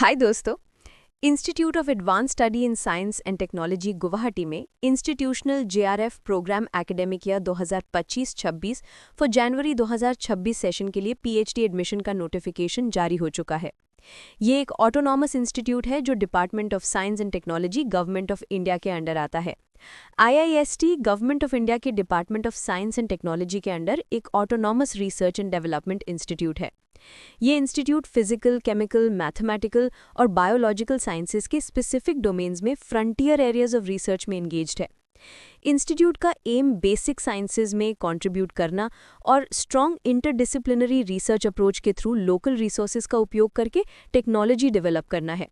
हाय दोस्तों। Institute of advance study in science and technology Guwahati में institutional JRF program academic year 2025-26 for January 2026 session के लिए PhD admission का notification जारी हो चुका है। ये एक ऑटोनॉमस इंस्टीट्यूट है जो department of science and technology government of India के अंडर आता है। आईआईएसटी गवर्नमेंट ऑफ इंडिया के department of science and technology के अंडर एक autonomous research and development institute है। ये इंस्टीट्यूट फिजिकल, केमिकल, मैथमेटिकल और बायोलॉजिकल साइंसेज के स्पेसिफिक डोमेन्स में फ्रंटियर एरियाज ऑफ रिसर्च में एंगेज्ड है। इंस्टीट्यूट का एम बेसिक साइंसेज में कंट्रीब्यूट करना और स्ट्रॉन्ग इंटरडिसिप्लिनरी रिसर्च अप्रोच के थ्रू लोकल रिसोर्सेज का उपयोग करके टेक्नोलॉजी डेवलप करना है।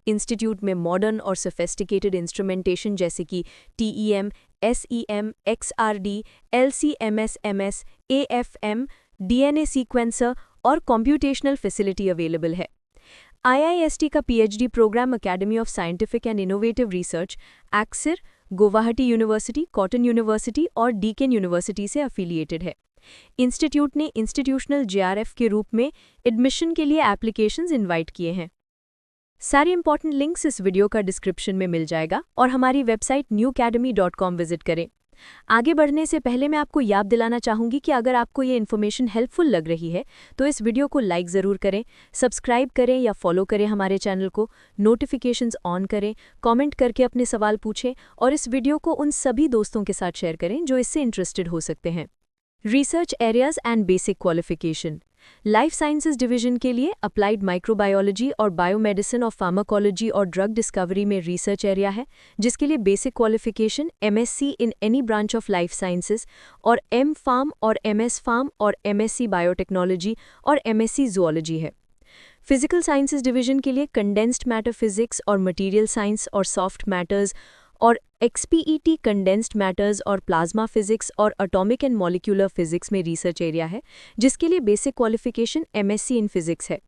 इंस्टीट्यूट में मॉडर्न और सोफिस्टिकेटेड इंस्ट्रूमेंटेशन जैसे कि TEM, SEM, XRD, LCMS, AFM, DNA sequencer और कंप्यूटेशनल फैसिलिटी अवेलेबल है। आईआईएसटी का PhD program academy of scientific and innovative research, AcSIR, Guwahati university, cotton university और डीकेन यूनिवर्सिटी से अफिलिएटेड है। इंस्टीट्यूट ने इंस्टीट्यूशनल जेआरएफ के रूप में एडमिशन के लिए एप्लीकेशंस इनवाइट किए हैं। सारी इंपॉर्टेंट लिंक्स इस वीडियो का डिस्क्रिप्शन में मिल जाएगा और हमारी वेबसाइट newacademy.com विजिट करें। आगे बढ़ने से पहले मैं आपको याद दिलाना चाहूंगी कि अगर आपको ये इन्फॉर्मेशन हेल्पफुल लग रही है तो इस वीडियो को लाइक ज़रूर करें, सब्सक्राइब करें या फॉलो करें हमारे चैनल को, नोटिफिकेशंस ऑन करें, कमेंट करके अपने सवाल पूछें और इस वीडियो को उन सभी दोस्तों के साथ शेयर करें जो इससे इंटरेस्टेड हो सकते हैं। Research areas and basic qualification. Life sciences division के लिए अप्लाइड माइक्रोबायोलॉजी और बायोमेडिसिन और फार्माकोलॉजी और ड्रग डिस्कवरी में रिसर्च एरिया है, जिसके लिए basic qualification MSc in any branch of life sciences और एम फार्म और एमएस फार्म और एमएससी बायोटेक्नोलॉजी और एमएससी जूलॉजी है। फिजिकल साइंसेज डिवीजन के लिए कंडेंस्ड मैटर फिजिक्स और मटीरियल साइंस और सॉफ्ट मैटर्स और एक्सपीईटी कंडेंस्ड मैटर्स और प्लाज्मा फिजिक्स और एटॉमिक एंड मॉलिक्यूलर फिजिक्स में रिसर्च एरिया है, जिसके लिए basic qualification MSc in physics है।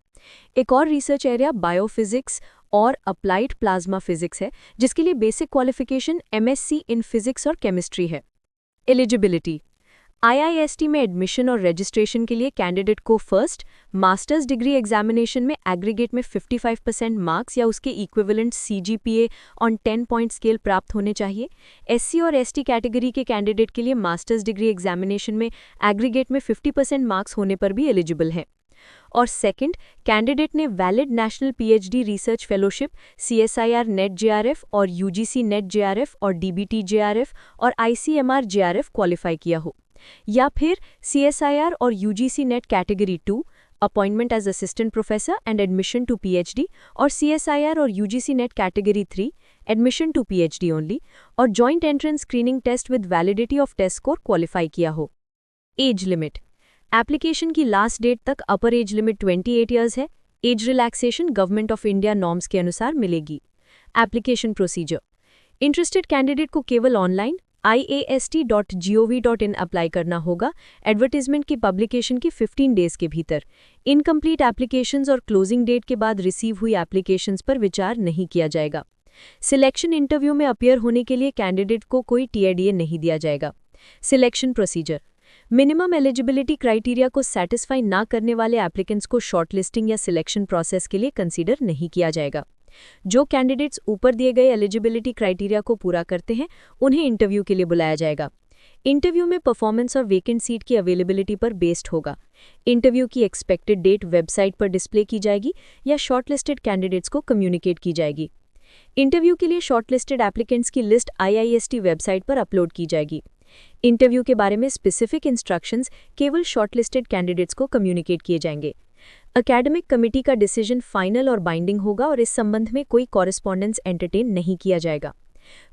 एक और रिसर्च एरिया बायोफिजिक्स और अप्लाइड प्लाज्मा फिजिक्स है, जिसके लिए basic qualification MSc in physics और केमिस्ट्री है। एलिजिबिलिटी। आईआईएसटी में एडमिशन और रजिस्ट्रेशन के लिए कैंडिडेट को फर्स्ट मास्टर्स डिग्री एग्जामिनेशन में एग्रीगेट में 55% मार्क्स या उसके equivalent CGPA on 10 point scale प्राप्त होने चाहिए। एससी और एसटी कैटेगरी के कैंडिडेट के लिए मास्टर्स डिग्री एग्जामिनेशन में एग्रीगेट में 50% मार्क्स होने पर भी एलिजिबल है। और सेकंड, कैंडिडेट ने valid national PhD research fellowship, CSIR NET JRF और यूजीसी नेट जेआरएफ और डीबीटी जेआरएफ और आईसीएमआर जेआरएफ क्वालिफाई किया हो, या फिर सीएसआईआर और UGC NET category 2 appointment as assistant professor and admission to PhD और सीएसआईआर और UGC NET category 3 admission to PhD only और joint entrance screening test with validity of test score qualify किया हो। Age limit. एप्लीकेशन की last date तक upper age limit 28 years है। Age relaxation government of India norms के अनुसार मिलेगी। Application procedure. Interested candidate को केवल ऑनलाइन iast.gov.in अप्लाई करना होगा एडवर्टीजमेंट की पब्लिकेशन की 15 डेज के भीतर। इनकम्प्लीट एप्लीकेशंस और क्लोजिंग डेट के बाद रिसीव हुई एप्लीकेशंस पर विचार नहीं किया जाएगा। सिलेक्शन इंटरव्यू में अपीयर होने के लिए कैंडिडेट को कोई टीआईडीए नहीं दिया जाएगा। Selection procedure. Minimum eligibility criteria को सेटिस्फाई ना करने वाले एप्लीकेंट्स को शॉर्टलिस्टिंग या सिलेक्शन प्रोसेस के लिए कंसीडर नहीं किया जाएगा। जो कैंडिडेट्स ऊपर दिए गए एलिजिबिलिटी क्राइटेरिया को पूरा करते हैं उन्हें इंटरव्यू के लिए बुलाया जाएगा। इंटरव्यू में परफॉर्मेंस और वेकेंट सीट की अवेलेबिलिटी पर बेस्ड होगा। इंटरव्यू की एक्सपेक्टेड डेट वेबसाइट पर डिस्प्ले की जाएगी या शॉर्टलिस्टेड कैंडिडेट्स को कम्युनिकेट की जाएगी। इंटरव्यू के लिए शॉर्टलिस्टेड एप्लीकेंट्स की लिस्ट आईआईएसटी वेबसाइट पर अपलोड की जाएगी। इंटरव्यू के बारे में स्पेसिफिक इंस्ट्रक्शंस केवल शॉर्टलिस्टेड कैंडिडेट्स को कम्युनिकेट किए जाएंगे। एकेडमिक कमेटी का डिसीजन फाइनल और बाइंडिंग होगा और इस संबंध में कोई कॉरेस्पॉन्डेंस एंटरटेन नहीं किया जाएगा।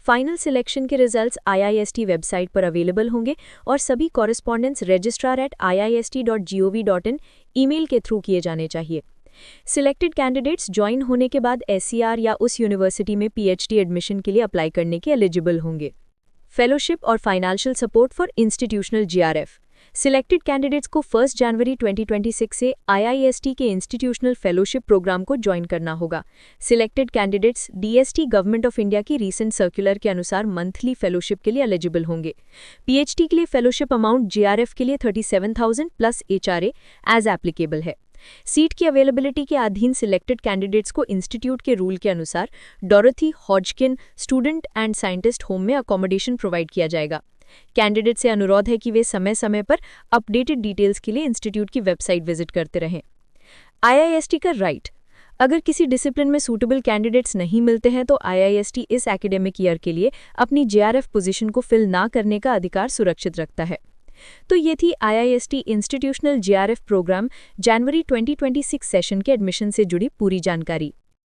फाइनल सिलेक्शन के रिजल्ट्स आईआईएसटी वेबसाइट पर अवेलेबल होंगे और सभी कॉरेस्पॉन्डेंस registrar@iist.gov.in ईमेल के थ्रू किए जाने चाहिए। सिलेक्टेड कैंडिडेट्स ज्वाइन होने के बाद एससीआर या उस यूनिवर्सिटी में पीएचडी एडमिशन के लिए अप्लाई करने के एलिजिबल होंगे। फेलोशिप और financial support for institutional JRF. Selected candidates को 1 जनवरी 2026 से आईआईएसटी के इंस्टीट्यूशनल फेलोशिप प्रोग्राम को ज्वाइन करना होगा। Selected candidates DST government of India की रीसेंट सर्कुलर के अनुसार मंथली फेलोशिप के लिए एलिजिबल होंगे। पीएचडी के लिए फेलोशिप अमाउंट जेआरएफ के लिए 37,000 प्लस एचआरए एज एप्लीकेबल है। सीट की अवेलेबिलिटी के अधीन सिलेक्टेड कैंडिडेट्स को इंस्टीट्यूट के रूल के अनुसार डोरथी Hodgkin student and scientist home में अकोमोडेशन प्रोवाइड किया जाएगा। कैंडिडेट से अनुरोध है कि वे समय समय पर अपडेटेड डिटेल्स के लिए इंस्टीट्यूट की वेबसाइट विजिट करते रहें। IIST का राइट। अगर किसी डिसिप्लिन में सूटेबल कैंडिडेट्स नहीं मिलते हैं तो IIST इस एकेडमिक ईयर के लिए अपनी JRF पोजीशन को फिल ना करने का अधिकार सुरक्षित रखता है। तो ये थी IIST इंस्टीट्यूशनल JRF प्रोग्राम जनवरी 2026 सेशन के एडमिशन से जुड़ी पूरी जानकारी।